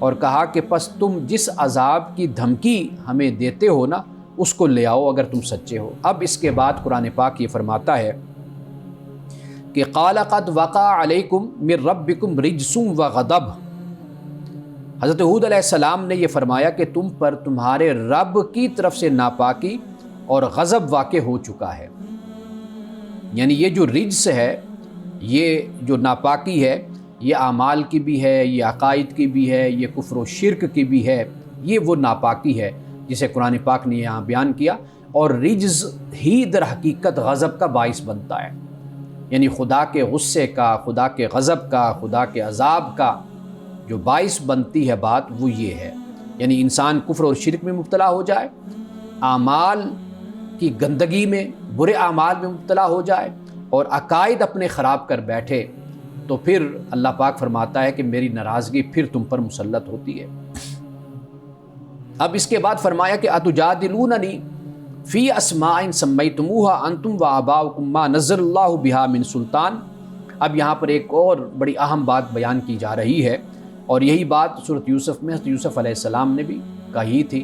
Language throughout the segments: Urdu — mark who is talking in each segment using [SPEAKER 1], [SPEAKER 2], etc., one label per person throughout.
[SPEAKER 1] اور کہا کہ پس تم جس عذاب کی دھمکی ہمیں دیتے ہو نا اس کو لے آؤ اگر تم سچے ہو۔ اب اس کے بعد قرآن پاک یہ فرماتا ہے کہ قال قد وقع علیکم من ربکم رجس وغضب۔ حضرت ہود علیہ السلام نے یہ فرمایا کہ تم پر تمہارے رب کی طرف سے ناپاکی اور غضب واقع ہو چکا ہے۔ یعنی یہ جو رجس ہے، یہ جو ناپاکی ہے، یہ اعمال کی بھی ہے، یہ عقائد کی بھی ہے، یہ کفر و شرک کی بھی ہے، یہ وہ ناپاکی ہے جسے قرآن پاک نے یہاں بیان کیا۔ اور رجز ہی در حقیقت غضب کا باعث بنتا ہے، یعنی خدا کے غصے کا، خدا کے غضب کا، خدا کے عذاب کا جو باعث بنتی ہے بات وہ یہ ہے۔ یعنی انسان کفر اور شرک میں مبتلا ہو جائے، اعمال کی گندگی میں، برے اعمال میں مبتلا ہو جائے اور عقائد اپنے خراب کر بیٹھے، تو پھر اللہ پاک فرماتا ہے کہ میری ناراضگی پھر تم پر مسلط ہوتی ہے۔ اب اس کے بعد فرمایا کہ اتجادلوننی فی اسماء سمیتموها انتم وآباؤکم ما نزل اللہ بہا من سلطان۔ اب یہاں پر ایک اور بڑی اہم بات بیان کی جا رہی ہے، اور یہی بات سورۃ یوسف میں حضرت یوسف علیہ السلام نے بھی کہی تھی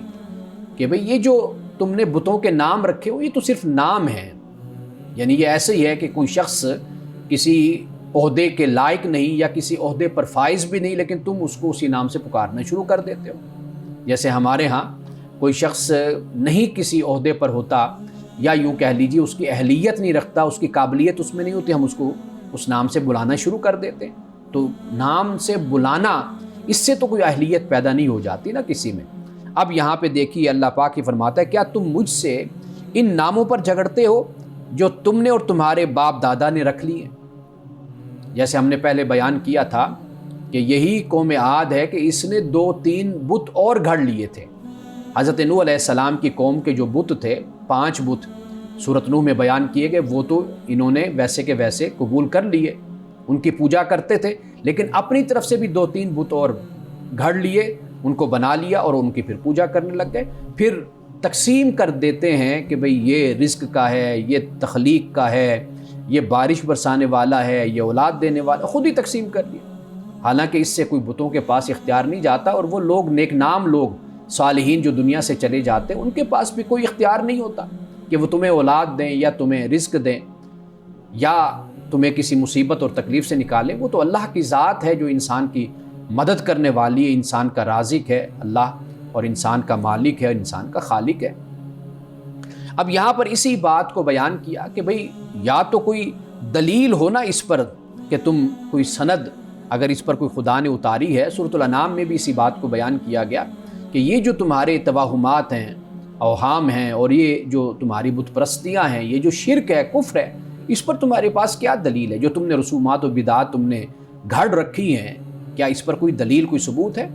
[SPEAKER 1] کہ بھئی یہ جو تم نے بتوں کے نام رکھے ہو یہ تو صرف نام ہیں۔ یعنی یہ ایسے ہی ہے کہ کوئی شخص کسی عہدے کے لائق نہیں یا کسی عہدے پر فائز بھی نہیں، لیکن تم اس کو اسی نام سے پکارنا شروع کر دیتے ہو۔ جیسے ہمارے ہاں کوئی شخص نہیں کسی عہدے پر ہوتا، یا یوں کہہ لیجیے اس کی اہلیت نہیں رکھتا، اس کی قابلیت اس میں نہیں ہوتی، ہم اس کو اس نام سے بلانا شروع کر دیتے ہیں۔ تو نام سے بلانا، اس سے تو کوئی اہلیت پیدا نہیں ہو جاتی نا کسی میں۔ اب یہاں پہ دیکھیے اللہ پاک یہ فرماتا ہے کیا تم مجھ سے ان ناموں پر جھگڑتے ہو جو تم نے اور تمہارے باپ دادا نے رکھ لیے؟ جیسے ہم نے پہلے بیان کیا تھا کہ یہی قوم عاد ہے کہ اس نے 2-3 بت اور گھڑ لیے تھے۔ حضرت نوح علیہ السلام کی قوم کے جو بت تھے، 5 بت سورۃ نوح میں بیان کیے گئے، وہ تو انہوں نے ویسے کے ویسے قبول کر لیے، ان کی پوجا کرتے تھے، لیکن اپنی طرف سے بھی 2-3 بت اور گھڑ لیے، ان کو بنا لیا اور ان کی پھر پوجا کرنے لگ گئے۔ پھر تقسیم کر دیتے ہیں کہ بھئی یہ رزق کا ہے، یہ تخلیق کا ہے، یہ بارش برسانے والا ہے، یہ اولاد دینے والا، خود ہی تقسیم کر لیا۔ حالانکہ اس سے کوئی بتوں کے پاس اختیار نہیں جاتا، اور وہ لوگ نیک نام لوگ صالحین جو دنیا سے چلے جاتے ہیں ان کے پاس بھی کوئی اختیار نہیں ہوتا کہ وہ تمہیں اولاد دیں یا تمہیں رزق دیں یا تمہیں کسی مصیبت اور تکلیف سے نکالیں۔ وہ تو اللہ کی ذات ہے جو انسان کی مدد کرنے والی ہے، انسان کا رازق ہے اللہ، اور انسان کا مالک ہے، اور انسان کا خالق ہے۔ اب یہاں پر اسی بات کو بیان کیا کہ بھئی یا تو کوئی دلیل ہو نا اس پر کہ تم کوئی سند اگر اس پر کوئی خدا نے اتاری ہے۔ سورۃ الانعام میں بھی اسی بات کو بیان کیا گیا کہ یہ جو تمہارے توہمات ہیں، اوہام ہیں، اور یہ جو تمہاری بت پرستیاں ہیں، یہ جو شرک ہے، کفر ہے، اس پر تمہارے پاس کیا دلیل ہے؟ جو تم نے رسومات و بدعات تم نے گھڑ رکھی ہیں، کیا اس پر کوئی دلیل، کوئی ثبوت ہے؟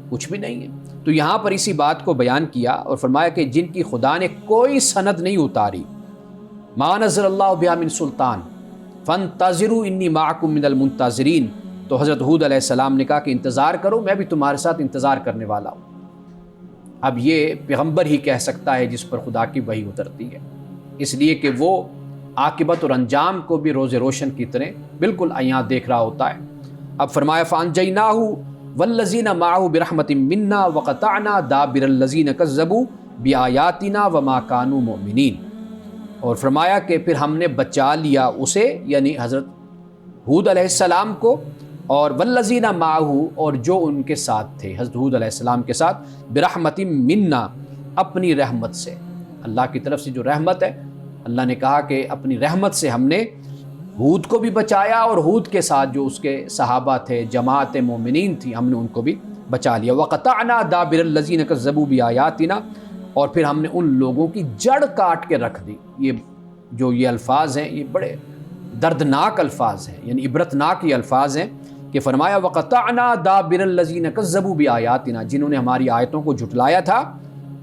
[SPEAKER 1] کچھ بھی نہیں ہے۔ تو یہاں پر اسی بات کو بیان کیا اور فرمایا کہ جن کی خدا نے کوئی سند نہیں اتاری، ما نزل اللہ بہا من سلطان فانتظروا انی معکم من المنتظرین۔ تو حضرت ہود علیہ السلام نے کہا کہ انتظار کرو، میں بھی تمہارے ساتھ انتظار کرنے والا ہوں۔ اب یہ پیغمبر ہی کہہ سکتا ہے جس پر خدا کی وحی اترتی ہے، اس لیے کہ وہ عاقبت اور انجام کو بھی روز روشن کی طرح بالکل عیاں دیکھ رہا ہوتا ہے۔ اب فرمایا فَأَنجَيْنَاهُ وَالَّذِينَ مَعَهُ بِرَحْمَةٍ مِنَّا وَقَطَعْنَا دَابِرَ الَّذِينَ كَذَّبُوا بِآيَاتِنَا وَمَا كَانُوا مُؤْمِنِينَ۔ اور فرمایا کہ پھر ہم نے بچا لیا اسے، یعنی حضرت ہود علیہ السلام کو، اور والذین معہ، اور جو ان کے ساتھ تھے حضرت ہود علیہ السلام کے ساتھ، برحمت منا، اپنی رحمت سے، اللہ کی طرف سے جو رحمت ہے، اللہ نے کہا کہ اپنی رحمت سے ہم نے ہود کو بھی بچایا، اور ہود کے ساتھ جو اس کے صحابہ تھے، جماعت مومنین تھی، ہم نے ان کو بھی بچا لیا۔ وقطعنا دابر الذین کذبوا بآیاتنا، اور پھر ہم نے ان لوگوں کی جڑ کاٹ کے رکھ دی۔ یہ الفاظ ہیں، یہ بڑے دردناک الفاظ ہیں، یعنی عبرتناک یہ الفاظ ہیں کہ فرمایا وقطعنا دابر الذین کذبوا بآیاتنا، جنہوں نے ہماری آیتوں کو جھٹلایا تھا،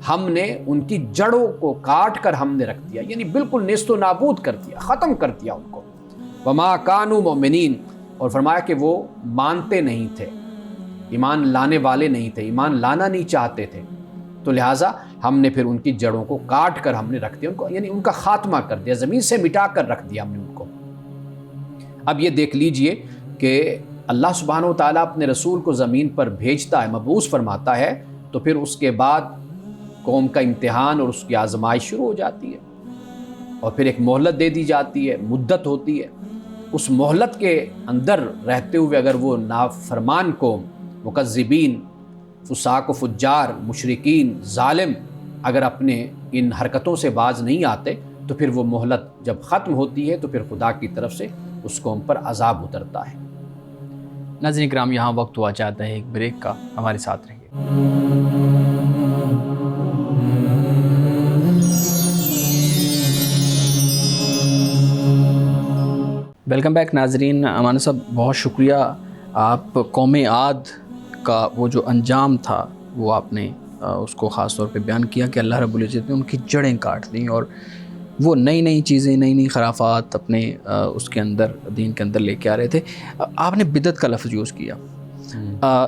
[SPEAKER 1] ہم نے ان کی جڑوں کو کاٹ کر ہم نے رکھ دیا، یعنی بالکل نیست و نابود کر دیا، ختم کر دیا ان کو۔ وما کانوا مؤمنین، اور فرمایا کہ وہ مانتے نہیں تھے، ایمان لانے والے نہیں تھے، ایمان لانا نہیں چاہتے تھے، تو لہٰذا ہم نے پھر ان کی جڑوں کو کاٹ کر ہم نے رکھ دیا ان کو، یعنی ان کا خاتمہ کر دیا، زمین سے مٹا کر رکھ دیا ہم نے ان کو۔ اب یہ دیکھ لیجئے کہ اللہ سبحانہ و تعالیٰ اپنے رسول کو زمین پر بھیجتا ہے، مبعوث فرماتا ہے، تو پھر اس کے بعد قوم کا امتحان اور اس کی آزمائش شروع ہو جاتی ہے، اور پھر ایک مہلت دے دی جاتی ہے، مدت ہوتی ہے۔ اس مہلت کے اندر رہتے ہوئے اگر وہ نافرمان قوم، مکذبین، فساق و فجار، مشرکین، ظالم اگر اپنے ان حرکتوں سے باز نہیں آتے تو پھر وہ مہلت جب ختم ہوتی ہے تو پھر خدا کی طرف سے اس قوم پر عذاب اترتا ہے۔
[SPEAKER 2] ناظرین کرام، یہاں وقت ہوا چاہتا ہے ایک بریک کا، ہمارے ساتھ رہیے۔ ویلکم بیک ناظرین۔ امان صاحب، بہت شکریہ، آپ قوم عاد کا وہ جو انجام تھا وہ آپ نے اس کو خاص طور پہ بیان کیا کہ اللہ رب العزت نے ان کی جڑیں کاٹ دیں اور وہ نئی چیزیں، نئی خرافات اپنے اس کے اندر، دین کے اندر لے کے آ رہے تھے۔ آپ نے بدعت کا لفظ یوز کیا،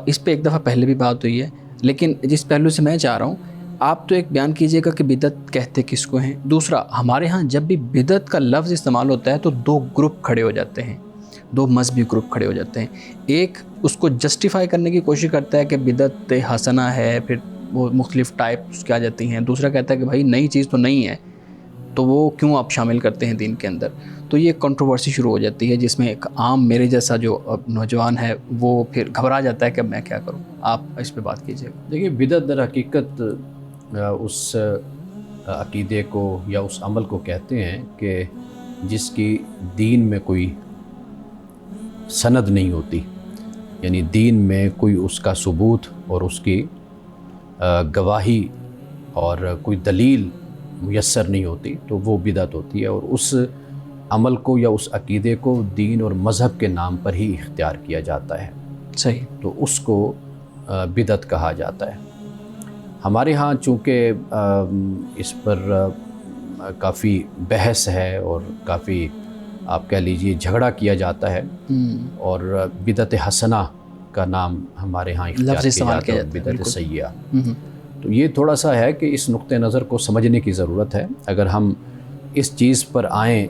[SPEAKER 2] اس پہ ایک دفعہ پہلے بھی بات ہوئی ہے، لیکن جس پہلو سے میں چاہ رہا ہوں آپ تو ایک بیان کیجئے گا کہ بدعت کہتے کس کو ہیں۔ دوسرا، ہمارے ہاں جب بھی بدعت کا لفظ استعمال ہوتا ہے تو دو گروپ کھڑے ہو جاتے ہیں، دو مذہبی گروپ کھڑے ہو جاتے ہیں۔ ایک اس کو جسٹیفائی کرنے کی کوشش کرتا ہے کہ بدعت حسنہ ہے، پھر وہ مختلف ٹائپس کی آ جاتی ہیں۔ دوسرا کہتا ہے کہ بھائی نئی چیز تو نہیں ہے تو وہ کیوں آپ شامل کرتے ہیں دین کے اندر۔ تو یہ کنٹروورسی شروع ہو جاتی ہے جس میں ایک عام میرے جیسا جو نوجوان ہے وہ پھر گھبرا جاتا ہے کہ میں کیا کروں۔ آپ اس پہ بات کیجیے گا۔
[SPEAKER 1] دیکھیے، بدعت در حقیقت اس عقیدے کو یا اس عمل کو کہتے ہیں کہ جس کی دین میں کوئی سند نہیں ہوتی، یعنی دین میں کوئی اس کا ثبوت اور اس کی گواہی اور کوئی دلیل میسر نہیں ہوتی، تو وہ بدعت ہوتی ہے، اور اس عمل کو یا اس عقیدے کو دین اور مذہب کے نام پر ہی اختیار کیا جاتا ہے،
[SPEAKER 2] صحیح،
[SPEAKER 1] تو اس کو بدعت کہا جاتا ہے۔ ہمارے ہاں چونکہ اس پر کافی بحث ہے اور کافی آپ کہہ لیجئے جھگڑا کیا جاتا ہے، اور بدعت حسنہ کا نام ہمارے ہاں اختیار کیا جاتا ہے، بدعت سیئہ۔ تو یہ تھوڑا سا ہے کہ اس نقطہ نظر کو سمجھنے کی ضرورت ہے۔ اگر ہم اس چیز پر آئیں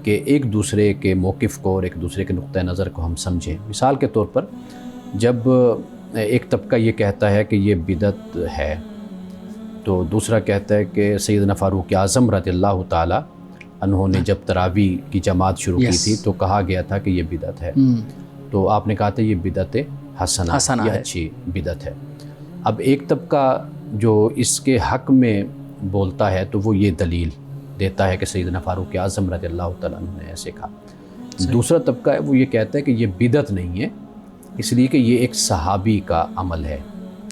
[SPEAKER 1] کہ ایک دوسرے کے موقف کو اور ایک دوسرے کے نقطہ نظر کو ہم سمجھیں، مثال کے طور پر جب ایک طبقہ یہ کہتا ہے کہ یہ بدعت ہے تو دوسرا کہتا ہے کہ سیدنا فاروق اعظم رضی اللہ تعالی عنہ نے جب تراویح کی جماعت شروع کی تھی تو کہا گیا تھا کہ یہ بدعت ہے، تو آپ نے کہا تھا یہ بدعت حسنہ، یہ اچھی بدعت ہے۔ اب ایک طبقہ جو اس کے حق میں بولتا ہے تو وہ یہ دلیل دیتا ہے کہ سیدنا فاروق اعظم رضی اللہ تعالیٰ عنہ نے ایسے کہا۔ دوسرا طبقہ ہے وہ یہ کہتا ہے کہ یہ بدعت نہیں ہے، اس لیے کہ یہ ایک صحابی کا عمل ہے۔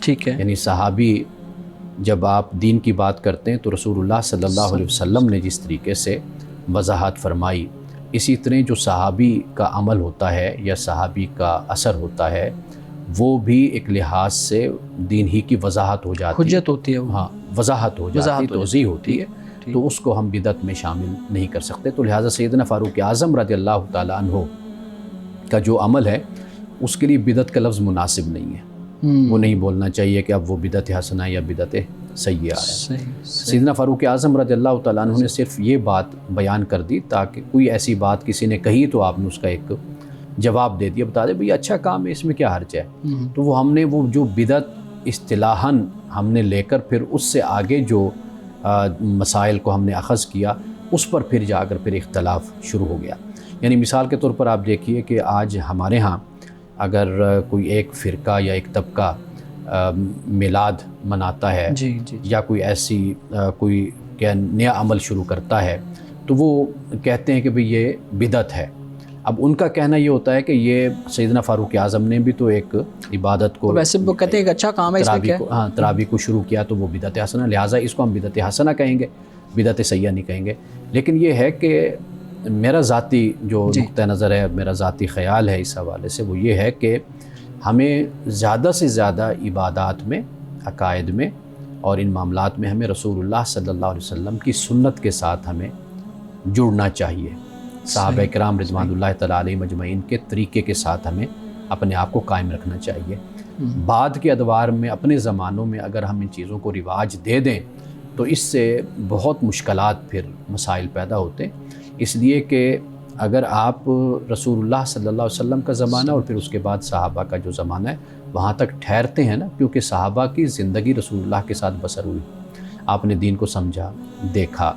[SPEAKER 2] ٹھیک ہے،
[SPEAKER 1] یعنی صحابی، جب آپ دین کی بات کرتے ہیں تو رسول اللہ صلی اللہ علیہ وسلم نے جس طریقے سے وضاحت فرمائی، اسی طرح جو صحابی کا عمل ہوتا ہے یا صحابی کا اثر ہوتا ہے وہ بھی ایک لحاظ سے دین ہی کی وضاحت ہو جاتی ہے،
[SPEAKER 2] حجت ہوتی ہے،
[SPEAKER 1] ہاں، وضاحت ہو جاتی ہے، توضیح ہوتی ہے، تو اس کو ہم بدعت میں شامل نہیں کر سکتے۔ تو لہٰذا سیدنا فاروق اعظم رضی اللہ تعالیٰ عنہ کا جو عمل ہے اس کے لیے بدعت کا لفظ مناسب نہیں ہے، وہ نہیں بولنا چاہیے کہ اب وہ بدعت حسنہ یا بدعت سیئہ ہے۔ سیدنا فاروق اعظم رضی اللہ تعالیٰ عنہ نے صرف یہ بات بیان کر دی تاکہ کوئی ایسی بات کسی نے کہی تو آپ نے اس کا ایک جواب دے دیا، بتا دے بھئی اچھا کام ہے، اس میں کیا حرج ہے۔ تو وہ ہم نے وہ جو بدعت اصطلاحاً ہم نے لے کر پھر اس سے آگے جو مسائل کو ہم نے اخذ کیا اس پر پھر جا کر پھر اختلاف شروع ہو گیا۔ یعنی مثال کے طور پر آپ دیکھیے کہ آج ہمارے ہاں اگر کوئی ایک فرقہ یا ایک طبقہ میلاد مناتا ہے یا کوئی ایسی کوئی نیا عمل شروع کرتا ہے تو وہ کہتے ہیں کہ بھئی یہ بدعت ہے۔ اب ان کا کہنا یہ ہوتا ہے کہ یہ سیدنا فاروق اعظم نے بھی تو ایک عبادت کو،
[SPEAKER 2] ویسے وہ کہتے ہیں کہ اچھا کام ہے، اس میں کیا ہے،
[SPEAKER 1] ہاں، تراویح کو شروع کیا تو وہ بدعت حسنہ، لہٰذا اس کو ہم بدعت حسنہ کہیں گے، بدعت سیئہ نہیں کہیں گے۔ لیکن یہ ہے کہ میرا ذاتی جو نقطہ نظر ہے، میرا ذاتی خیال ہے اس حوالے سے، وہ یہ ہے کہ ہمیں زیادہ سے زیادہ عبادات میں، عقائد میں اور ان معاملات میں ہمیں رسول اللہ صلی اللہ علیہ وسلم کی سنت کے ساتھ ہمیں جڑنا چاہیے، صحابہ کرام رضوان اللہ تعالیٰ علیہ مجمعین کے طریقے کے ساتھ ہمیں اپنے آپ کو قائم رکھنا چاہیے۔ بعد کے ادوار میں، اپنے زمانوں میں اگر ہم ان چیزوں کو رواج دے دیں تو اس سے بہت مشکلات، پھر مسائل پیدا ہوتے ہیں، اس لیے کہ اگر آپ رسول اللہ صلی اللہ علیہ وسلم کا زمانہ اور پھر اس کے بعد صحابہ کا جو زمانہ ہے وہاں تک ٹھہرتے ہیں نا، کیونکہ صحابہ کی زندگی رسول اللہ کے ساتھ بسر ہوئی، آپ نے دین کو سمجھا دیکھا،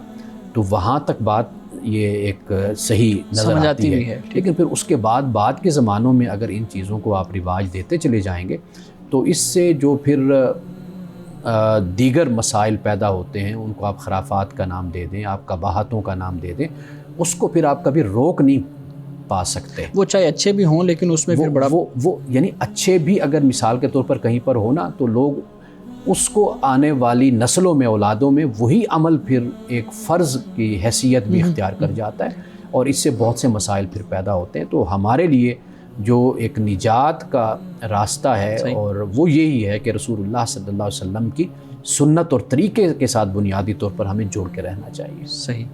[SPEAKER 1] تو وہاں تک بات یہ ایک صحیح نظر آتی ہے۔ لیکن پھر اس کے بعد کے زمانوں میں اگر ان چیزوں کو آپ رواج دیتے چلے جائیں گے تو اس سے جو پھر دیگر مسائل پیدا ہوتے ہیں ان کو آپ خرافات کا نام دے دیں، آپ قباحتوں کا نام دے دیں، اس کو پھر آپ کبھی روک نہیں پا سکتے۔
[SPEAKER 2] وہ چاہے اچھے بھی ہوں لیکن اس میں پھر بڑا
[SPEAKER 1] وہ یعنی اچھے بھی اگر مثال کے طور پر کہیں پر ہونا تو لوگ اس کو آنے والی نسلوں میں، اولادوں میں وہی عمل پھر ایک فرض کی حیثیت بھی اختیار کر جاتا ہے، اور اس سے بہت سے مسائل پھر پیدا ہوتے ہیں۔ تو ہمارے لیے جو ایک نجات کا راستہ ہے اور وہ یہی ہے کہ رسول اللہ صلی اللہ علیہ وسلم کی سنت اور طریقے کے ساتھ بنیادی طور پر ہمیں جوڑ کے رہنا چاہیے۔
[SPEAKER 2] صحیح۔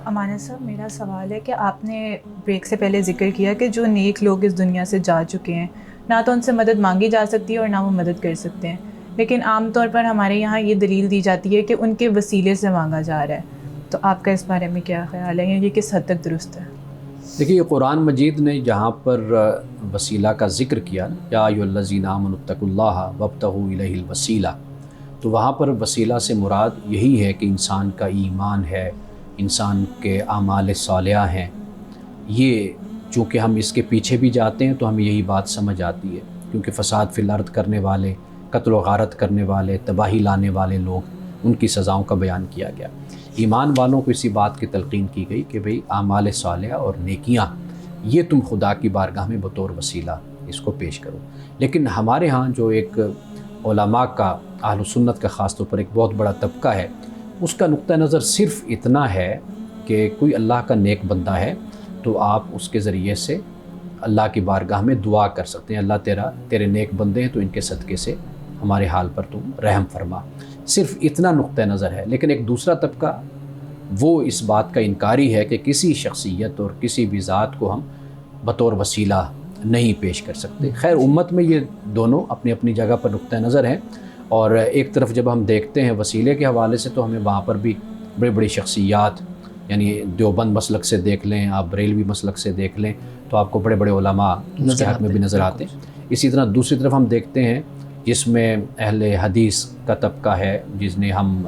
[SPEAKER 3] امانت صاحب، میرا سوال ہے کہ آپ نے بریک سے پہلے ذکر کیا کہ جو نیک لوگ اس دنیا سے جا چکے ہیں نہ تو ان سے مدد مانگی جا سکتی ہے اور نہ وہ مدد کر سکتے ہیں، لیکن عام طور پر ہمارے یہاں یہ دلیل دی جاتی ہے کہ ان کے وسیلے سے مانگا جا رہا ہے، تو آپ کا اس بارے میں کیا خیال ہے، یہ کس حد تک درست ہے؟
[SPEAKER 1] دیکھیے، قرآن مجید نے جہاں پر وسیلہ کا ذکر کیا، یا ایھا الذین آمنوا اتقوا اللہ وابتغوا الیہ الوسیلہ، تو وہاں پر وسیلہ سے مراد یہی ہے کہ انسان کا ایمان ہے، انسان کے اعمال صالحہ ہیں۔ یہ چونکہ ہم اس کے پیچھے بھی جاتے ہیں تو ہمیں یہی بات سمجھ آتی ہے، کیونکہ فساد فی الارض کرنے والے، قتل و غارت کرنے والے، تباہی لانے والے لوگ، ان کی سزاؤں کا بیان کیا گیا۔ ایمان والوں کو اسی بات کی تلقین کی گئی کہ بھئی اعمال صالحہ اور نیکیاں یہ تم خدا کی بارگاہ میں بطور وسیلہ اس کو پیش کرو۔ لیکن ہمارے ہاں جو ایک علماء کا، اہل سنت کا خاص طور پر ایک بہت بڑا طبقہ ہے، اس کا نقطہ نظر صرف اتنا ہے کہ کوئی اللہ کا نیک بندہ ہے تو آپ اس کے ذریعے سے اللہ کی بارگاہ میں دعا کر سکتے ہیں، اللہ تیرے نیک بندے ہیں تو ان کے صدقے سے ہمارے حال پر تم رحم فرما، صرف اتنا نقطہ نظر ہے۔ لیکن ایک دوسرا طبقہ وہ اس بات کا انکاری ہے کہ کسی شخصیت اور کسی بھی ذات کو ہم بطور وسیلہ نہیں پیش کر سکتے۔ خیر، امت میں یہ دونوں اپنی اپنی جگہ پر نقطہ نظر ہیں، اور ایک طرف جب ہم دیکھتے ہیں وسیلے کے حوالے سے تو ہمیں وہاں پر بھی بڑی بڑی شخصیات، یعنی دیوبند مسلک سے دیکھ لیں، آپ بریلوی مسلک سے دیکھ لیں تو آپ کو بڑے بڑے علماء اس کے حق میں بھی نظر آتے ہیں۔ اسی طرح دوسری طرف ہم دیکھتے ہیں جس میں اہل حدیث کا طبقہ ہے، جس نے ہم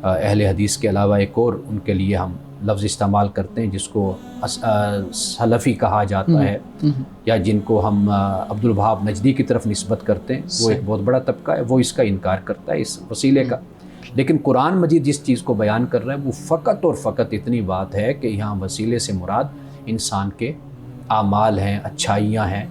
[SPEAKER 1] اہل حدیث کے علاوہ ایک اور ان کے لیے ہم لفظ استعمال کرتے ہیں جس کو سلفی کہا جاتا ہے، یا جن کو ہم عبدالوہاب نجدی کی طرف نسبت کرتے ہیں، وہ ایک بہت بڑا طبقہ ہے، وہ اس کا انکار کرتا ہے، اس وسیلے کا۔ لیکن قرآن مجید جس چیز کو بیان کر رہا ہے وہ فقط اور فقط اتنی بات ہے کہ یہاں وسیلے سے مراد انسان کے اعمال ہیں، اچھائیاں ہیں،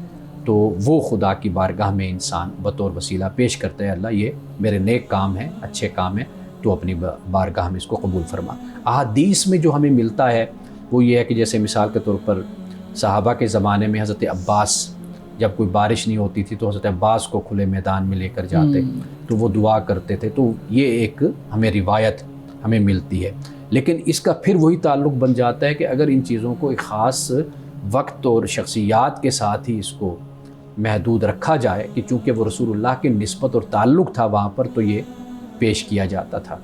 [SPEAKER 1] تو وہ خدا کی بارگاہ میں انسان بطور وسیلہ پیش کرتا ہے، اللہ یہ میرے نیک کام ہیں، اچھے کام ہیں، تو اپنی بارگاہ میں اس کو قبول فرما۔ احادیث میں جو ہمیں ملتا ہے وہ یہ ہے کہ جیسے مثال کے طور پر صحابہ کے زمانے میں حضرت عباس، جب کوئی بارش نہیں ہوتی تھی تو حضرت عباس کو کھلے میدان میں لے کر جاتے تو وہ دعا کرتے تھے، تو یہ ایک ہمیں روایت ہمیں ملتی ہے۔ لیکن اس کا پھر وہی تعلق بن جاتا ہے کہ اگر ان چیزوں کو ایک خاص وقت اور شخصیات کے ساتھ ہی اس کو محدود رکھا جائے کہ چونکہ وہ رسول اللہ کی نسبت اور تعلق تھا وہاں پر، تو یہ پیش کیا جاتا تھا،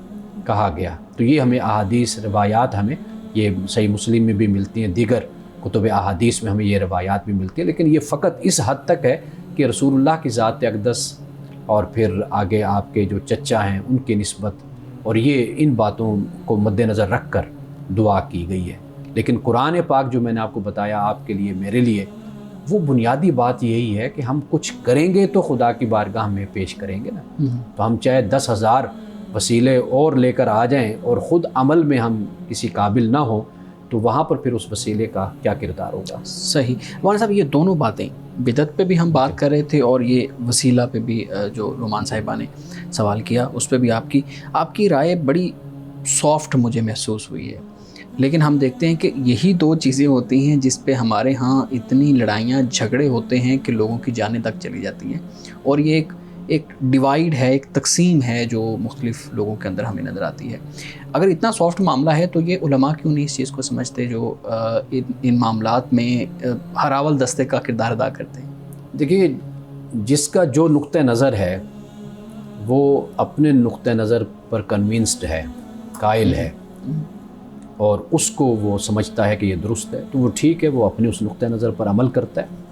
[SPEAKER 1] کہا گیا۔ تو یہ ہمیں احادیث روایات ہمیں یہ صحیح مسلم میں بھی ملتی ہیں، دیگر کتب احادیث میں ہمیں یہ روایات بھی ملتی ہیں، لیکن یہ فقط اس حد تک ہے کہ رسول اللہ کی ذات اقدس اور پھر آگے آپ کے جو چچا ہیں ان کی نسبت، اور یہ ان باتوں کو مد نظر رکھ کر دعا کی گئی ہے۔ لیکن قرآن پاک جو میں نے آپ کو بتایا آپ کے لیے، میرے لیے، وہ بنیادی بات یہی ہے کہ ہم کچھ کریں گے تو خدا کی بارگاہ میں پیش کریں گے نا، تو ہم چاہے 10,000 وسیلے اور لے کر آ جائیں اور خود عمل میں ہم کسی قابل نہ ہوں تو وہاں پر پھر اس وسیلے کا کیا کردار ہوگا۔
[SPEAKER 2] صحیح مولانا صاحب، یہ دونوں باتیں، بدعت پہ بھی ہم بات کر رہے تھے اور یہ وسیلہ پہ بھی جو نعمان صاحبہ نے سوال کیا اس پہ بھی آپ کی رائے بڑی سافٹ مجھے محسوس ہوئی ہے، لیکن ہم دیکھتے ہیں کہ یہی دو چیزیں ہوتی ہیں جس پہ ہمارے ہاں اتنی لڑائیاں جھگڑے ہوتے ہیں کہ لوگوں کی جانیں تک چلی جاتی ہیں، اور یہ ایک ڈیوائیڈ ہے، ایک تقسیم ہے جو مختلف لوگوں کے اندر ہمیں نظر آتی ہے۔ اگر اتنا سافٹ معاملہ ہے تو یہ علماء کیوں نہیں اس چیز کو سمجھتے جو ان معاملات میں ہراول دستے کا کردار ادا کرتے ہیں؟
[SPEAKER 1] دیکھیے، جس کا جو نقطہ نظر ہے وہ اپنے نقطہ نظر پر کنونسڈ ہے، قائل ہے، اور اس کو وہ سمجھتا ہے کہ یہ درست ہے تو وہ ٹھیک ہے، وہ اپنے اس نقطہ نظر پر عمل کرتا ہے.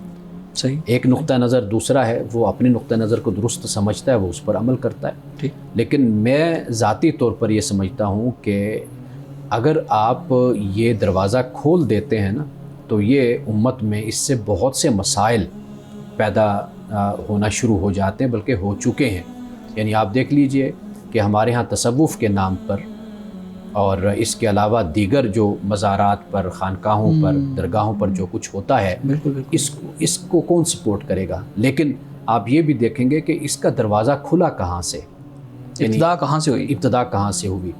[SPEAKER 2] صحیح.
[SPEAKER 1] ایک نقطہ نظر دوسرا ہے، وہ اپنے نقطہ نظر کو درست سمجھتا ہے، وہ اس پر عمل کرتا ہے.
[SPEAKER 2] ٹھیک.
[SPEAKER 1] لیکن میں ذاتی طور پر یہ سمجھتا ہوں کہ اگر آپ یہ دروازہ کھول دیتے ہیں نا تو یہ امت میں اس سے بہت سے مسائل پیدا ہونا شروع ہو جاتے ہیں، بلکہ ہو چکے ہیں. یعنی آپ دیکھ لیجئے کہ ہمارے ہاں تصوف کے نام پر اور اس کے علاوہ دیگر جو مزارات پر، خانقاہوں پر، درگاہوں پر جو کچھ ہوتا ہے،
[SPEAKER 2] بالکل
[SPEAKER 1] اس کو کون سپورٹ کرے گا؟ لیکن آپ یہ بھی دیکھیں گے کہ اس کا دروازہ کھلا کہاں سے،
[SPEAKER 2] ابتدا کہاں سے ہوئی؟
[SPEAKER 1] ابتدا کہاں سے ہوئی؟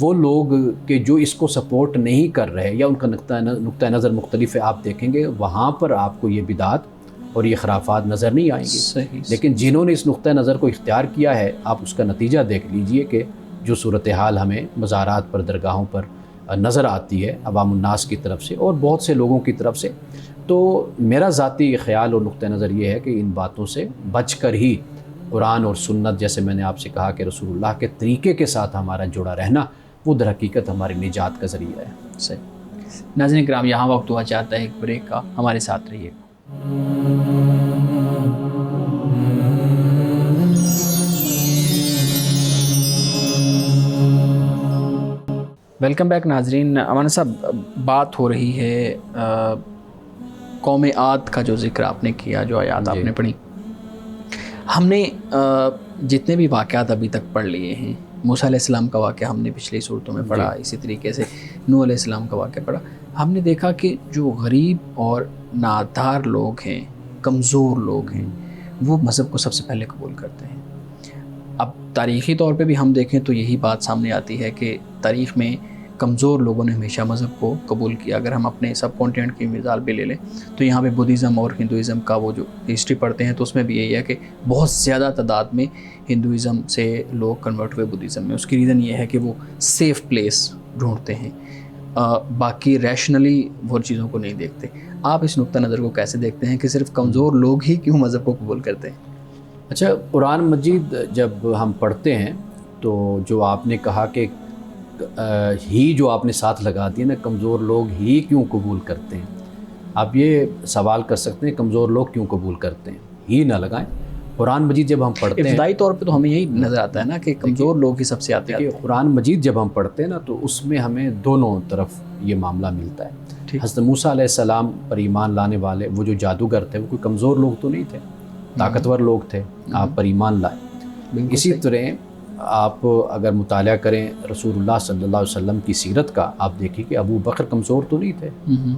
[SPEAKER 1] وہ لوگ کہ جو اس کو سپورٹ نہیں کر رہے یا ان کا نقطہ نظر مختلف ہے، آپ دیکھیں گے وہاں پر آپ کو یہ بدعات اور یہ خرافات نظر نہیں آئیں گی.
[SPEAKER 2] صحیح.
[SPEAKER 1] لیکن جنہوں نے اس نقطہ نظر کو اختیار کیا ہے، آپ اس کا نتیجہ دیکھ لیجئے کہ جو صورتحال ہمیں مزارات پر، درگاہوں پر نظر آتی ہے عوام الناس کی طرف سے اور بہت سے لوگوں کی طرف سے. تو میرا ذاتی خیال اور نقطہ نظر یہ ہے کہ ان باتوں سے بچ کر ہی قرآن اور سنت، جیسے میں نے آپ سے کہا کہ رسول اللہ کے طریقے کے ساتھ ہمارا جڑا رہنا، وہ در حقیقت ہماری نجات کا ذریعہ ہے.
[SPEAKER 2] صحیح. ناظرین کرام، یہاں وقت ہوا چاہتا ہے ایک بریک کا، ہمارے ساتھ رہیے. ویلکم بیک ناظرین. امانا صاحب، بات ہو رہی ہے قوم عاد کا جو ذکر آپ نے کیا، جو آیات آپ نے پڑھی. ہم نے جتنے بھی واقعات ابھی تک پڑھ لیے ہیں، موسیٰ علیہ السلام کا واقعہ ہم نے پچھلی صورتوں میں پڑھا، اسی طریقے سے نوح علیہ السلام کا واقعہ پڑھا. ہم نے دیکھا کہ جو غریب اور نادار لوگ ہیں، کمزور لوگ ہیں، وہ مذہب کو سب سے پہلے قبول کرتے ہیں. اب تاریخی طور پہ بھی ہم دیکھیں تو یہی بات سامنے آتی ہے کہ تاریخ میں کمزور لوگوں نے ہمیشہ مذہب کو قبول کیا. اگر ہم اپنے سب کانٹیننٹ کی مثال بھی لے لیں تو یہاں پہ بدھزم اور ہندوازم کا وہ جو ہسٹری پڑھتے ہیں تو اس میں بھی یہی ہے کہ بہت زیادہ تعداد میں ہندوازم سے لوگ کنورٹ ہوئے بدھزم میں. اس کی ریزن یہ ہے کہ وہ سیف پلیس ڈھونڈتے ہیں، باقی ریشنلی وہ چیزوں کو نہیں دیکھتے. آپ اس نقطہ نظر کو کیسے دیکھتے ہیں کہ صرف کمزور لوگ ہی کیوں مذہب کو قبول کرتے ہیں؟
[SPEAKER 1] اچھا، قرآن مجید جب ہم پڑھتے ہیں تو جو آپ نے کہا کہ ہی جو آپ نے ساتھ لگا دی نا، کمزور لوگ ہی کیوں قبول کرتے ہیں، آپ یہ سوال کر سکتے ہیں کمزور لوگ کیوں قبول کرتے ہیں، ہی نہ لگائیں. قرآن مجید جب ہم پڑھتے ہیں،
[SPEAKER 2] ابتدائی طور پہ تو ہمیں یہی نظر آتا ہے نا کہ کمزور لوگ ہی سب سے آتے ہیں.
[SPEAKER 1] قرآن مجید جب ہم پڑھتے ہیں نا تو اس میں ہمیں دونوں طرف یہ معاملہ ملتا ہے. حضرت موسیٰ علیہ السلام پر ایمان لانے والے وہ جو جادوگر تھے، وہ کوئی کمزور لوگ تو نہیں تھے، طاقتور لوگ تھے، آپ پر ایمان لائے. اسی طرح آپ اگر مطالعہ کریں رسول اللہ صلی اللہ علیہ وسلم کی سیرت کا، آپ دیکھیں کہ ابو بکر کمزور تو نہیں تھے،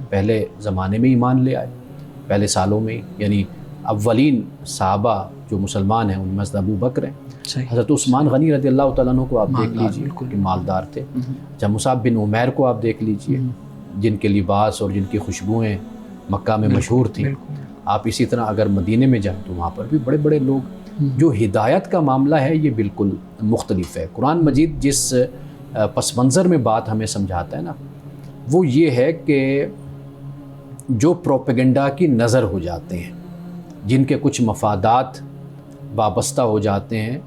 [SPEAKER 1] پہلے زمانے میں ایمان لے آئے، پہلے سالوں میں، یعنی اولین صحابہ جو مسلمان ہیں ان میں ابو بکر ہیں. حضرت عثمان غنی رضی اللہ تعالیٰ عنہ کو آپ دیکھ لیجئے کہ مالدار تھے. جب مصعب بن عمیر کو آپ دیکھ لیجئے، جن کے لباس اور جن کی خوشبوئیں مکہ میں مشہور تھیں. آپ اسی طرح اگر مدینے میں جائیں تو وہاں پر بھی بڑے بڑے لوگ. جو ہدایت کا معاملہ ہے یہ بالکل مختلف ہے. قرآن مجید جس پس منظر میں بات ہمیں سمجھاتا ہے نا، وہ یہ ہے کہ جو پروپیگنڈا کی نظر ہو جاتے ہیں، جن کے کچھ مفادات وابستہ ہو جاتے ہیں،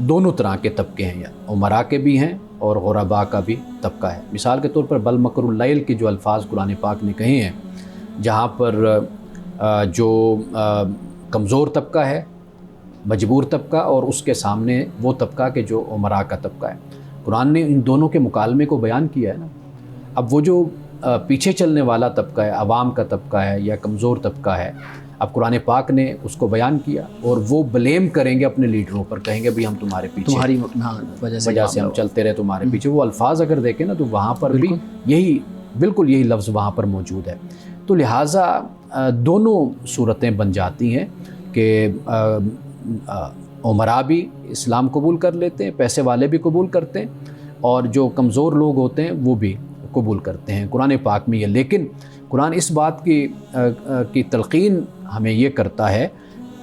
[SPEAKER 1] دونوں طرح کے طبقے ہیں، یا عمراء کے بھی ہیں اور غرباء کا بھی طبقہ ہے. مثال کے طور پر بل مکر اللیل کے جو الفاظ قرآن پاک نے کہے ہیں، جہاں پر جو کمزور طبقہ ہے، مجبور طبقہ، اور اس کے سامنے وہ طبقہ کہ جو عمراء کا طبقہ ہے، قرآن نے ان دونوں کے مکالمے کو بیان کیا ہے نا. اب وہ جو پیچھے چلنے والا طبقہ ہے، عوام کا طبقہ ہے یا کمزور طبقہ ہے، اب قرآن پاک نے اس کو بیان کیا اور وہ بلیم کریں گے اپنے لیڈروں پر، کہیں گے بھی ہم تمہارے پیچھے، تمہاری وجہ سے ہم چلتے رہے تمہارے پیچھے. وہ الفاظ اگر دیکھیں نا تو وہاں پر بھی بالکل یہی لفظ وہاں پر موجود ہے. تو لہٰذا دونوں صورتیں بن جاتی ہیں کہ عمراء بھی اسلام قبول کر لیتے ہیں، پیسے والے بھی قبول کرتے ہیں، اور جو کمزور لوگ ہوتے ہیں وہ بھی قبول کرتے ہیں. قرآن پاک میں یہ، لیکن قرآن اس بات کی تلقین ہمیں یہ کرتا ہے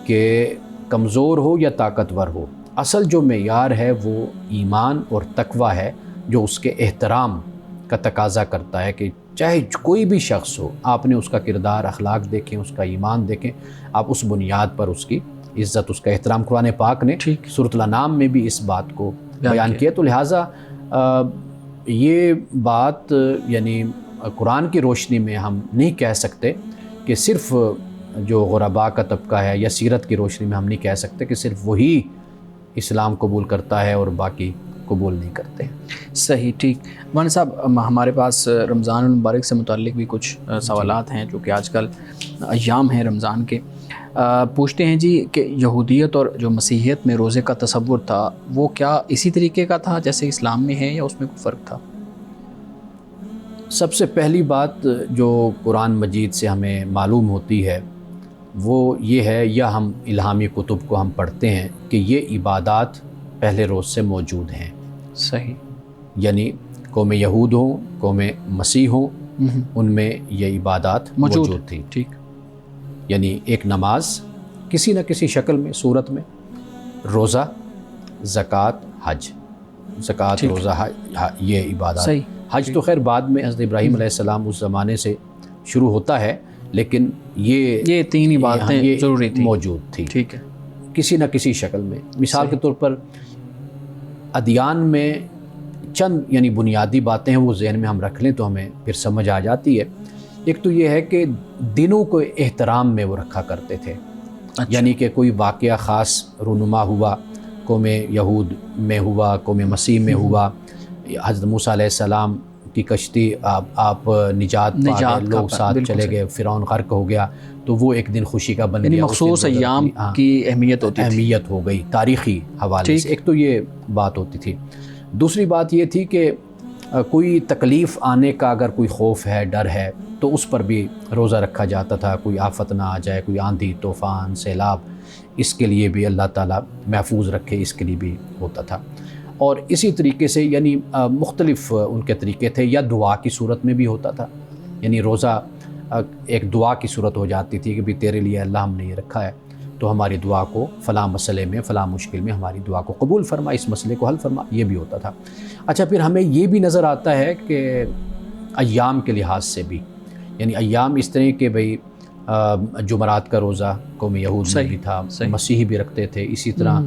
[SPEAKER 1] کہ کمزور ہو یا طاقتور ہو، اصل جو معیار ہے وہ ایمان اور تقوی ہے، جو اس کے احترام کا تقاضا کرتا ہے کہ چاہے کوئی بھی شخص ہو، آپ نے اس کا کردار، اخلاق دیکھیں، اس کا ایمان دیکھیں، آپ اس بنیاد پر اس کی عزت، اس کا احترام. قرآن پاک نے سورۃ الانعام میں بھی اس بات کو بیان کیا. تو لہٰذا یہ بات یعنی قرآن کی روشنی میں ہم نہیں کہہ سکتے کہ صرف جو غرباء کا طبقہ ہے، یا سیرت کی روشنی میں ہم نہیں کہہ سکتے کہ صرف وہی اسلام قبول کرتا ہے اور باقی قبول نہیں کرتے۔
[SPEAKER 2] صحیح، ٹھیک۔ مولانا صاحب، ہمارے پاس رمضان المبارک سے متعلق بھی کچھ سوالات ہیں جو کہ آج کل ایام ہیں رمضان کے۔ پوچھتے ہیں جی کہ یہودیت اور جو مسیحیت میں روزے کا تصور تھا وہ کیا اسی طریقے کا تھا جیسے اسلام میں ہے، یا اس میں کوئی فرق تھا؟
[SPEAKER 1] سب سے پہلی بات جو قرآن مجید سے ہمیں معلوم ہوتی ہے وہ یہ ہے، یا ہم الہامی کتب کو ہم پڑھتے ہیں کہ یہ عبادات پہلے روز سے موجود ہیں۔
[SPEAKER 2] صحیح۔
[SPEAKER 1] یعنی قوم یہود ہوں، قوم مسیح ہوں، ان میں یہ عبادات موجود تھی۔
[SPEAKER 2] ٹھیک۔
[SPEAKER 1] یعنی ایک نماز کسی نہ کسی شکل میں، صورت میں، روزہ، زکوٰۃ، حج، زکوٰۃ، روزہ، حج، یہ عبادات۔
[SPEAKER 2] صحیح۔
[SPEAKER 1] حج تو خیر بعد میں حضرت ابراہیم علیہ السلام اس زمانے سے شروع ہوتا ہے، لیکن یہ
[SPEAKER 2] تین ہی باتیں ضروری تھیں،
[SPEAKER 1] موجود تھی،
[SPEAKER 2] ٹھیک ہے،
[SPEAKER 1] کسی نہ کسی شکل میں۔ مثال کے طور پر ادیان میں چند یعنی بنیادی باتیں ہیں، وہ ذہن میں ہم رکھ لیں تو ہمیں پھر سمجھ آ جاتی ہے۔ ایک تو یہ ہے کہ دنوں کو احترام میں وہ رکھا کرتے تھے، یعنی کہ کوئی واقعہ خاص رونما ہوا، قوم یہود میں ہوا، قوم مسیح میں ہوا، حضرت موسیٰ علیہ السلام کی کشتی آپ نجات پا گئے، لوگ ساتھ چلے گئے، فرعون غرق ہو گیا، تو وہ ایک دن خوشی کا بن گیا،
[SPEAKER 2] مخصوص ایام کی اہمیت ہوتی تھی،
[SPEAKER 1] اہمیت ہو گئی تاریخی حوالے سے۔ ایک تو یہ بات ہوتی تھی۔ دوسری بات یہ تھی کہ کوئی تکلیف آنے کا اگر کوئی خوف ہے، ڈر ہے، تو اس پر بھی روزہ رکھا جاتا تھا، کوئی آفت نہ آ جائے، کوئی آندھی، طوفان، سیلاب، اس کے لیے بھی اللہ تعالیٰ محفوظ رکھے، اس کے لیے بھی ہوتا تھا۔ اور اسی طریقے سے یعنی مختلف ان کے طریقے تھے، یا دعا کی صورت میں بھی ہوتا تھا، یعنی روزہ ایک دعا کی صورت ہو جاتی تھی کہ بھی تیرے لیے اللہ ہم نے یہ رکھا ہے، تو ہماری دعا کو فلاں مسئلے میں، فلاں مشکل میں ہماری دعا کو قبول فرما، اس مسئلے کو حل فرما، یہ بھی ہوتا تھا۔ اچھا، پھر ہمیں یہ بھی نظر آتا ہے کہ ایام کے لحاظ سے بھی، یعنی ایام اس طرح کہ بھئی جمعرات کا روزہ قوم یہود میں بھی تھا، مسیحی بھی رکھتے تھے، اسی طرح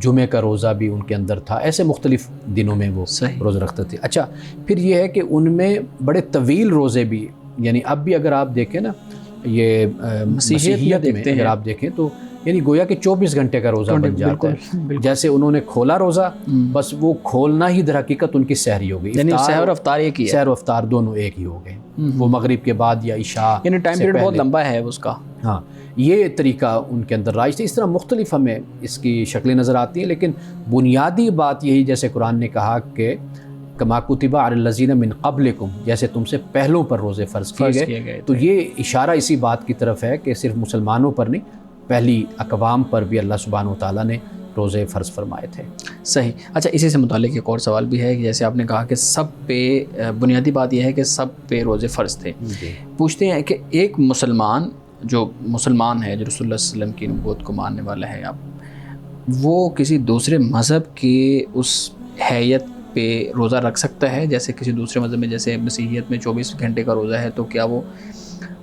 [SPEAKER 1] جمعے کا روزہ بھی ان کے اندر تھا، ایسے مختلف دنوں میں وہ روزہ رکھتے تھے۔ اچھا، پھر یہ ہے کہ ان میں بڑے طویل روزے بھی، یعنی اب بھی اگر آپ دیکھیں نا، یہ مسیحیت میں اگر آپ دیکھیں تو یعنی گویا کہ 24 گھنٹے کا روزہ بن جاتا ہے، جیسے انہوں نے کھولا روزہ، بس وہ کھولنا ہی در حقیقت ان کی سحری ہو گئی،
[SPEAKER 2] یعنی سحر و افطار ایک ہی ہے،
[SPEAKER 1] سحر و افطار دونوں ایک ہی ہو گئے، وہ مغرب کے بعد یا عشاء،
[SPEAKER 2] یعنی ٹائم پیریڈ بہت لمبا ہے اس کا۔
[SPEAKER 1] ہاں، یہ طریقہ ان کے اندر رائج تھا۔ اس طرح مختلف ہمیں اس کی شکلیں نظر آتی ہیں، لیکن بنیادی بات یہی، جیسے قرآن نے کہا کہ کما کتب علی الذین من قبلکم، جیسے تم سے پہلوں پر روزے فرض کیے گئے، تو یہ اشارہ اسی بات کی طرف ہے کہ صرف مسلمانوں پر نہیں، پہلی اقوام پر بھی اللہ سبحانہ وتعالیٰ نے روزے فرض فرمائے تھے۔
[SPEAKER 2] صحیح۔ اچھا، اسی سے متعلق ایک اور سوال بھی ہے کہ جیسے آپ نے کہا کہ سب پہ بنیادی بات یہ ہے کہ سب پہ روزے فرض تھے، پوچھتے ہیں کہ ایک مسلمان جو مسلمان ہے، جو رسول اللہ صلی اللہ علیہ وسلم کی نبوت کو ماننے والا ہے، وہ کسی دوسرے مذہب کی اس حیت پہ روزہ رکھ سکتا ہے جیسے کسی دوسرے مذہب میں؟ جیسے مسیحیت میں 24 گھنٹے کا روزہ ہے، تو کیا وہ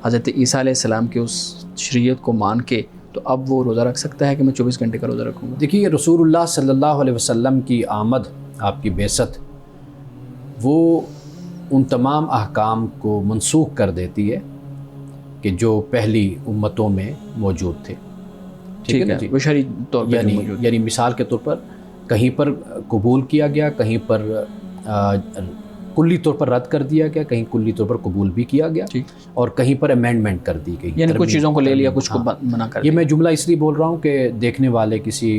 [SPEAKER 2] حضرت عیسیٰ علیہ السلام کی اس شریعت کو مان کے تو اب وہ روزہ رکھ سکتا ہے کہ میں 24 گھنٹے کا روزہ رکھوں گا؟
[SPEAKER 1] دیکھیے، رسول اللہ صلی اللہ علیہ وسلم کی آمد، آپ کی بعثت، وہ ان تمام احکام کو منسوخ کر دیتی ہے کہ جو پہلی امتوں میں موجود تھے، ٹھیک ہے،
[SPEAKER 2] وہ شرعی طور پر موجود،
[SPEAKER 1] یعنی مثال کے طور پر کہیں پر قبول کیا گیا، کہیں پر کلی طور پر رد کر دیا گیا، کہیں کلی طور پر قبول بھی کیا گیا، اور کہیں پر امینڈمنٹ کر دی گئی،
[SPEAKER 2] یعنی کچھ چیزوں کو لے لیا، کچھ کو منع کر دیا۔
[SPEAKER 1] یہ میں جملہ اس لیے بول رہا ہوں کہ دیکھنے والے کسی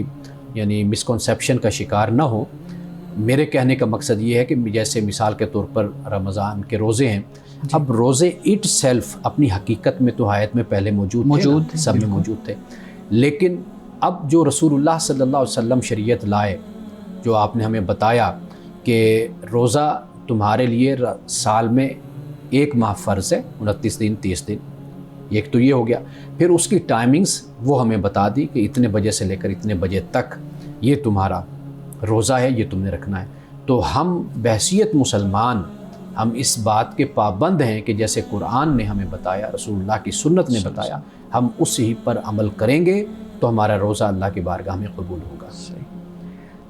[SPEAKER 1] یعنی مسکنسیپشن کا شکار نہ ہو۔ میرے کہنے کا مقصد یہ ہے کہ جیسے مثال کے طور پر رمضان کے روزے ہیں، اب روزے اٹ سیلف اپنی حقیقت میں تو آیت میں پہلے موجود تھے، سب میں موجود تھے، لیکن اب جو رسول اللہ صلی اللہ علیہ وسلم شریعت لائے، جو آپ نے ہمیں بتایا کہ روزہ تمہارے لیے سال میں 1 ماہ فرض ہے، 29 دن 30 دن، ایک تو یہ ہو گیا۔ پھر اس کی ٹائمنگز وہ ہمیں بتا دی کہ اتنے بجے سے لے کر اتنے بجے تک یہ تمہارا روزہ ہے، یہ تم نے رکھنا ہے۔ تو ہم بحیثیت مسلمان، ہم اس بات کے پابند ہیں کہ جیسے قرآن نے ہمیں بتایا، رسول اللہ کی سنت نے بتایا، ہم اس ہی پر عمل کریں گے تو ہمارا روزہ اللہ کی بارگاہ میں قبول ہوگا۔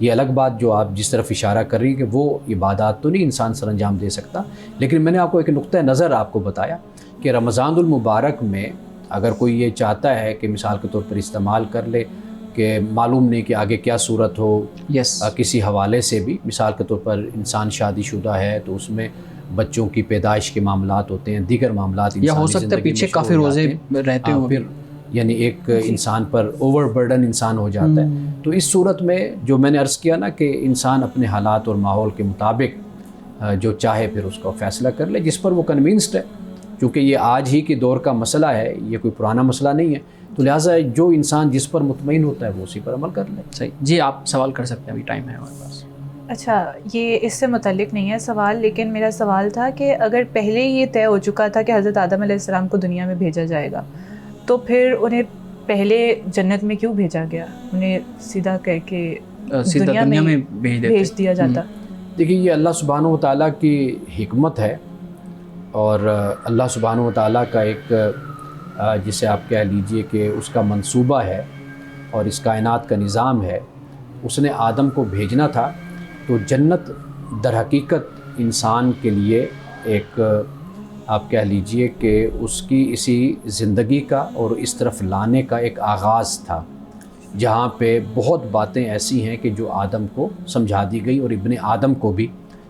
[SPEAKER 1] یہ الگ بات جو آپ جس طرف اشارہ کر رہی ہیں کہ وہ عبادات تو نہیں انسان سر انجام دے سکتا، لیکن میں نے آپ کو ایک نقطہ نظر آپ کو بتایا کہ رمضان المبارک میں اگر کوئی یہ چاہتا ہے کہ مثال کے طور پر استعمال کر لے کہ معلوم نہیں کہ آگے کیا صورت ہو، کسی حوالے سے بھی، مثال کے طور پر انسان شادی شدہ ہے تو اس میں بچوں کی پیدائش کے معاملات ہوتے ہیں، دیگر معاملات
[SPEAKER 2] یا ہو سکتا ہے پیچھے کافی روزے رہتے ہوں،
[SPEAKER 1] پھر یعنی ایک انسان پر اوور برڈن انسان ہو جاتا ہے. تو اس صورت میں جو میں نے عرض کیا نا کہ انسان اپنے حالات اور ماحول کے مطابق جو چاہے پھر اس کا فیصلہ کر لے جس پر وہ کنوینسڈ ہے، کیونکہ یہ آج ہی کے دور کا مسئلہ ہے، یہ کوئی پرانا مسئلہ نہیں ہے، تو لہٰذا جو انسان جس پر مطمئن ہوتا ہے وہ اسی پر عمل کر لے.
[SPEAKER 2] صحیح جی، آپ سوال کر سکتے ہیں، ابھی ٹائم ہے ہمارے پاس.
[SPEAKER 3] اچھا، یہ اس سے متعلق نہیں ہے سوال، لیکن میرا سوال تھا کہ اگر پہلے یہ طے ہو چکا تھا کہ حضرت آدم علیہ السلام کو دنیا میں بھیجا جائے گا تو پھر انہیں پہلے جنت میں کیوں بھیجا گیا؟ انہیں سیدھا کہہ کے دنیا میں بھیج دیا جاتا.
[SPEAKER 1] دیکھیے یہ اللہ سبحانہ و تعالیٰ کی حکمت ہے، اور اللہ سبحانہ و تعالیٰ کا ایک جسے آپ کہہ لیجئے کہ اس کا منصوبہ ہے اور اس کائنات کا نظام ہے. اس نے آدم کو بھیجنا تھا تو جنت در حقیقت انسان کے لیے ایک آپ کہہ لیجئے کہ اس کی اسی زندگی کا اور اس طرف لانے کا ایک آغاز تھا، جہاں پہ بہت باتیں ایسی ہیں کہ جو آدم کو سمجھا دی گئی اور ابن آدم کو بھی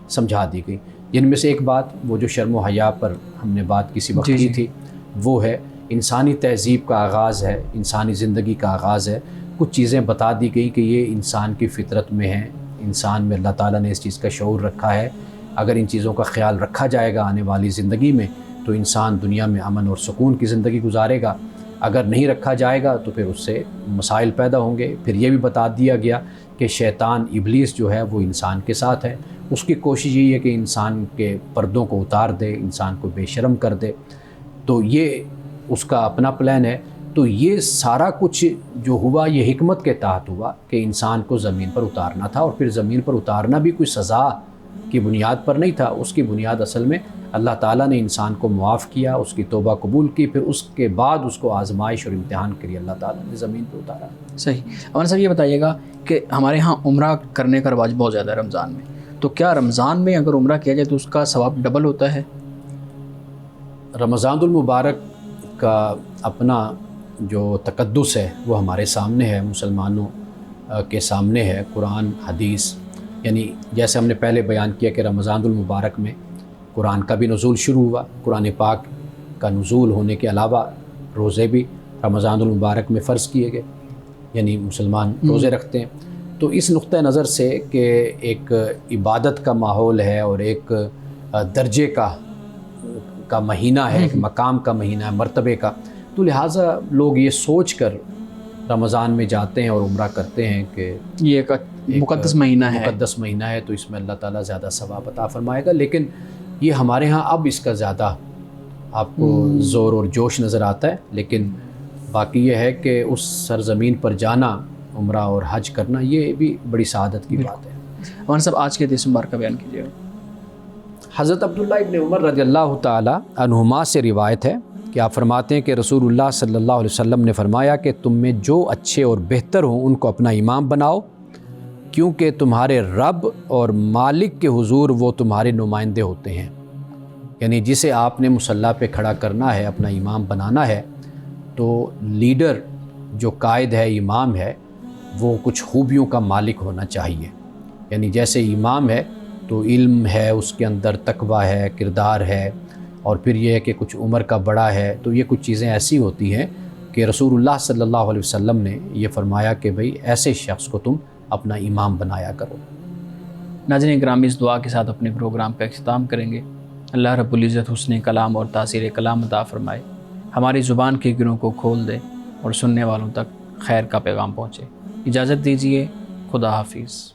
[SPEAKER 1] سمجھا دی گئی. جن میں سے ایک بات وہ جو شرم و حیا پر ہم نے بات کسی وقت کی تھی، وہ ہے انسانی تہذیب کا آغاز ہے، انسانی زندگی کا آغاز ہے. کچھ چیزیں بتا دی گئی کہ یہ انسان کی فطرت میں ہیں، انسان میں اللہ تعالیٰ نے اس چیز کا شعور رکھا ہے. اگر ان چیزوں کا خیال رکھا جائے گا آنے والی زندگی میں تو انسان دنیا میں امن اور سکون کی زندگی گزارے گا. اگر نہیں رکھا جائے گا تو پھر اس سے مسائل پیدا ہوں گے. پھر یہ بھی بتا دیا گیا کہ شیطان ابلیس جو ہے وہ انسان کے ساتھ ہے. اس کی کوشش یہی ہے کہ انسان کے پردوں کو اتار دے، انسان کو بے شرم کر دے. تو یہ اس کا اپنا پلان ہے. تو یہ سارا کچھ جو ہوا یہ حکمت کے تحت ہوا کہ انسان کو زمین پر اتارنا تھا، اور پھر زمین پر اتارنا بھی کوئی سزا کی بنیاد پر نہیں تھا. اس کی بنیاد اصل میں اللہ تعالیٰ نے انسان کو معاف کیا، اس کی توبہ قبول کی، پھر اس کے بعد اس کو آزمائش اور امتحان کے لیے اللہ تعالیٰ نے زمین پہ اتارا.
[SPEAKER 2] صحیح. عمر صاحب یہ بتائیے گا کہ ہمارے ہاں عمرہ کرنے کا رواج بہت زیادہ ہے رمضان میں، تو کیا رمضان میں اگر عمرہ کیا جائے تو اس کا ثواب ڈبل ہوتا ہے؟
[SPEAKER 1] رمضان المبارک کا اپنا جو تقدس ہے وہ ہمارے سامنے ہے، مسلمانوں کے سامنے ہے. قرآن حدیث، یعنی جیسے ہم نے پہلے بیان کیا کہ رمضان المبارک میں قرآن کا بھی نزول شروع ہوا. قرآن پاک کا نزول ہونے کے علاوہ روزے بھی رمضان المبارک میں فرض کیے گئے، یعنی مسلمان روزے رکھتے ہیں. تو اس نقطہ نظر سے کہ ایک عبادت کا ماحول ہے اور ایک درجے کا مہینہ ہے، ایک مقام کا مہینہ ہے، مرتبے کا، تو لہٰذا لوگ یہ سوچ کر رمضان میں جاتے ہیں اور عمرہ کرتے ہیں کہ
[SPEAKER 2] یہ ایک مقدس مہینہ
[SPEAKER 1] ہے تو اس میں اللہ تعالیٰ زیادہ ثواب عطا فرمائے گا. لیکن یہ ہمارے ہاں اب اس کا زیادہ آپ کو زور اور جوش نظر آتا ہے. لیکن باقی یہ ہے کہ اس سرزمین پر جانا، عمرہ اور حج کرنا، یہ بھی بڑی سعادت کی بات ہے.
[SPEAKER 2] عمر صاحب آج کے حدیث مبارک کا بیان کیجیے.
[SPEAKER 1] حضرت عبداللہ ابن عمر رضی اللہ تعالی عنہما سے روایت ہے کہ آپ فرماتے ہیں کہ رسول اللہ صلی اللہ علیہ وسلم نے فرمایا کہ تم میں جو اچھے اور بہتر ہوں ان کو اپنا امام بناؤ، کیونکہ تمہارے رب اور مالک کے حضور وہ تمہارے نمائندے ہوتے ہیں. یعنی جسے آپ نے مصلی پہ کھڑا کرنا ہے، اپنا امام بنانا ہے، تو لیڈر جو قائد ہے، امام ہے، وہ کچھ خوبیوں کا مالک ہونا چاہیے. یعنی جیسے امام ہے تو علم ہے، اس کے اندر تقویٰ ہے، کردار ہے، اور پھر یہ ہے کہ کچھ عمر کا بڑا ہے. تو یہ کچھ چیزیں ایسی ہوتی ہیں کہ رسول اللہ صلی اللہ علیہ وسلم نے یہ فرمایا کہ بھئی ایسے شخص کو تم اپنا امام بنایا کرو.
[SPEAKER 2] ناظرین گرامی، اس دعا کے ساتھ اپنے پروگرام کا اختتام کریں گے. اللہ رب العزت حسن کلام اور تاثیر کلام عطا فرمائے، ہماری زبان کے گروں کو کھول دے اور سننے والوں تک خیر کا پیغام پہنچے. اجازت دیجیے، خدا حافظ.